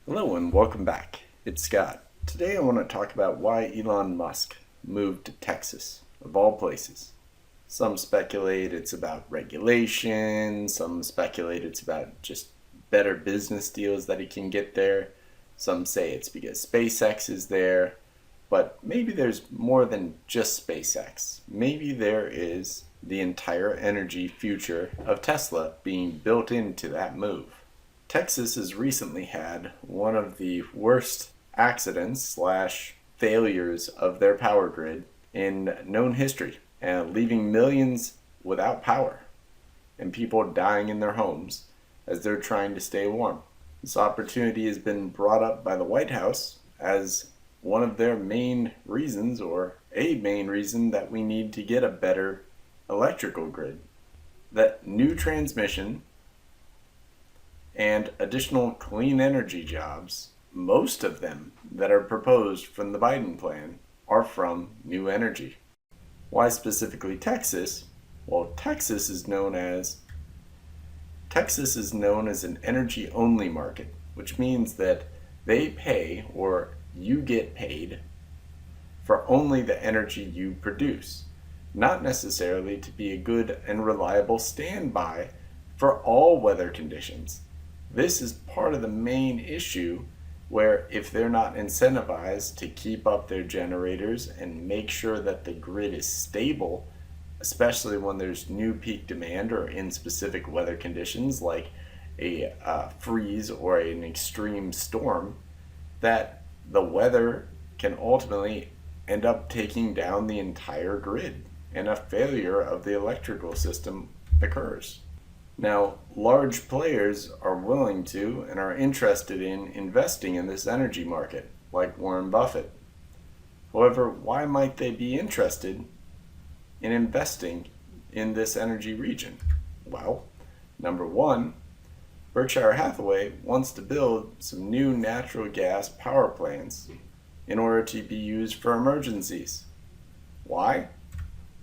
Hello and welcome back. It's Scott. Today I want to talk about why Elon Musk moved to Texas, of all places. Some speculate it's about regulation, some speculate it's about just better business deals that he can get there. Some say it's because SpaceX is there, but maybe there's more than just SpaceX. Maybe there is the entire energy future of Tesla being built into that move. Texas has recently had one of the worst accidents / failures of their power grid in known history, leaving millions without power and people dying in their homes as they're trying to stay warm. This opportunity has been brought up by the White House as one of their main reasons, or a main reason, that we need to get a better electrical grid. That new transmission and additional clean energy jobs, most of them that are proposed from the Biden plan, are from new energy. Why specifically Texas? Well, Texas is known as an energy-only market, which means that they pay, or you get paid, for only the energy you produce, not necessarily to be a good and reliable standby for all weather conditions. This is part of the main issue where if they're not incentivized to keep up their generators and make sure that the grid is stable, especially when there's new peak demand or in specific weather conditions like a freeze or an extreme storm, that the weather can ultimately end up taking down the entire grid and a failure of the electrical system occurs. Now, large players are willing to and are interested in investing in this energy market, like Warren Buffett. However, why might they be interested in investing in this energy region? Well, number one, Berkshire Hathaway wants to build some new natural gas power plants in order to be used for emergencies. Why?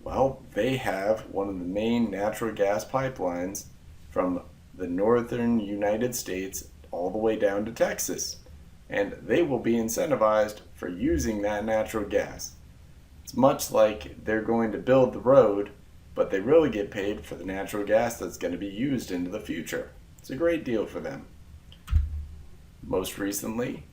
Well, they have one of the main natural gas pipelines from the northern United States all the way down to Texas, and they will be incentivized for using that natural gas. It's much like they're going to build the road, but they really get paid for the natural gas that's going to be used into the future. It's a great deal for them. Most recently,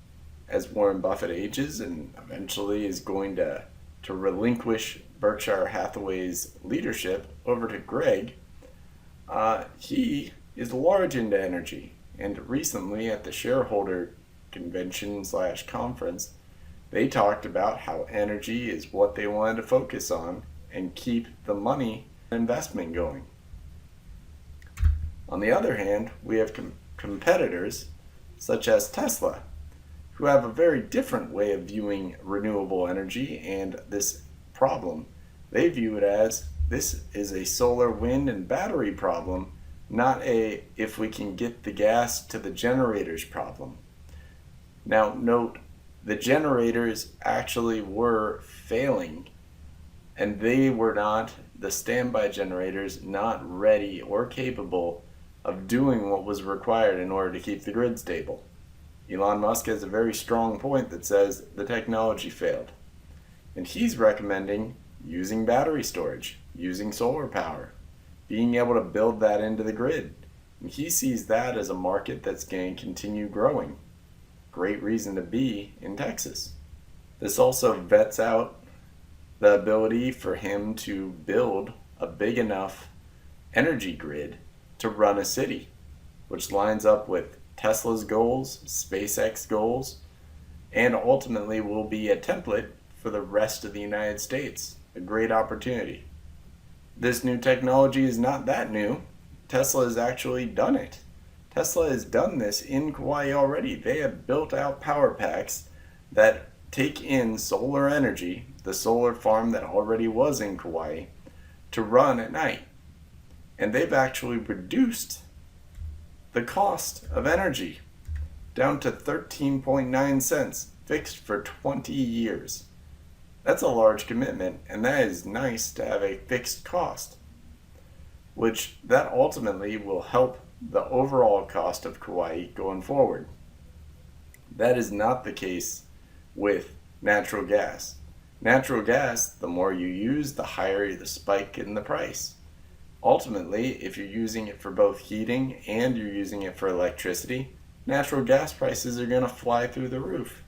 as Warren Buffett ages and eventually is going to relinquish Berkshire Hathaway's leadership over to Greg, he is large into energy, and recently at the shareholder convention / conference, they talked about how energy is what they wanted to focus on and keep the money investment going. On the other hand, we have competitors such as Tesla, who have a very different way of viewing renewable energy and this problem. They view it as this is a solar, wind, and battery problem, not a if we can get the gas to the generators problem. Now note, the generators actually were failing, and they were not, the standby generators, not ready or capable of doing what was required in order to keep the grid stable. Elon Musk has a very strong point that says the technology failed, and he's recommending using battery storage, using solar power, being able to build that into the grid. And he sees that as a market that's going to continue growing. Great reason to be in Texas. This also vets out the ability for him to build a big enough energy grid to run a city, which lines up with Tesla's goals, SpaceX goals, and ultimately will be a template for the rest of the United States. A great opportunity. This new technology is not that new. Tesla has actually done it. Tesla has done this in Kauai already. They have built out power packs that take in solar energy, the solar farm that already was in Kauai, to run at night. And they've actually reduced the cost of energy down to 13.9 cents, fixed for 20 years. That's a large commitment, and that is nice to have a fixed cost. which that ultimately will help the overall cost of Kauai going forward. That is not the case with natural gas. Natural gas, the more you use, the higher the spike in the price. Ultimately, if you're using it for both heating and you're using it for electricity, natural gas prices are going to fly through the roof.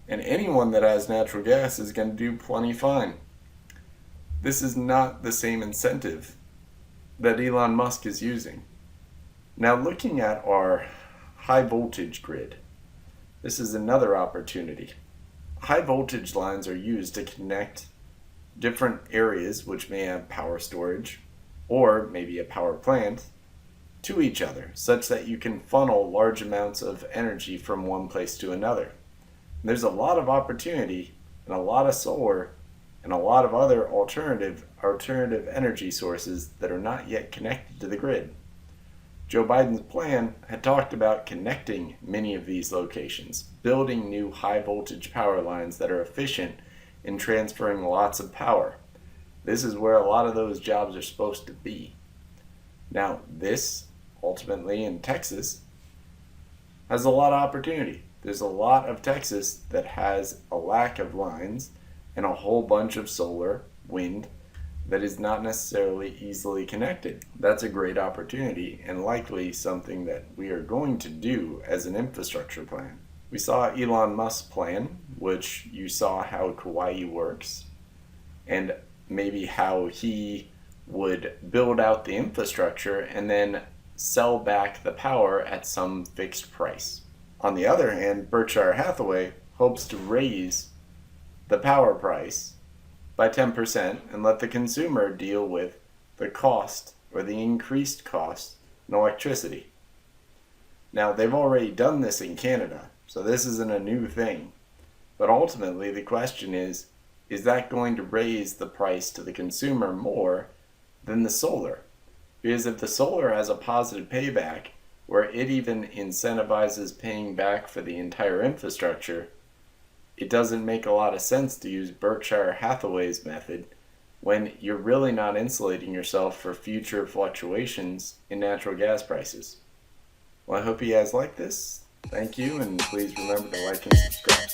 And anyone that has natural gas is going to do plenty fine. This is not the same incentive that Elon Musk is using. Now, looking at our high voltage grid, this is another opportunity. High voltage lines are used to connect different areas which may have power storage or maybe a power plant to each other, such that you can funnel large amounts of energy from one place to another. There's a lot of opportunity and a lot of solar and a lot of other alternative energy sources that are not yet connected to the grid. Joe Biden's plan had talked about connecting many of these locations, building new high voltage power lines that are efficient in transferring lots of power. This is where a lot of those jobs are supposed to be. Now, this ultimately in Texas has a lot of opportunity. There's a lot of Texas that has a lack of lines and a whole bunch of solar, wind, that is not necessarily easily connected. That's a great opportunity and likely something that we are going to do as an infrastructure plan. We saw Elon Musk's plan, which you saw how Kauai works, and maybe how he would build out the infrastructure and then sell back the power at some fixed price. On the other hand, Berkshire Hathaway hopes to raise the power price by 10% and let the consumer deal with the cost or the increased cost in electricity. Now, they've already done this in Canada, so this isn't a new thing. But ultimately, the question is that going to raise the price to the consumer more than the solar? Because if the solar has a positive payback, where it even incentivizes paying back for the entire infrastructure, it doesn't make a lot of sense to use Berkshire Hathaway's method when you're really not insulating yourself for future fluctuations in natural gas prices. Well, I hope you guys like this. Thank you, and please remember to like and subscribe.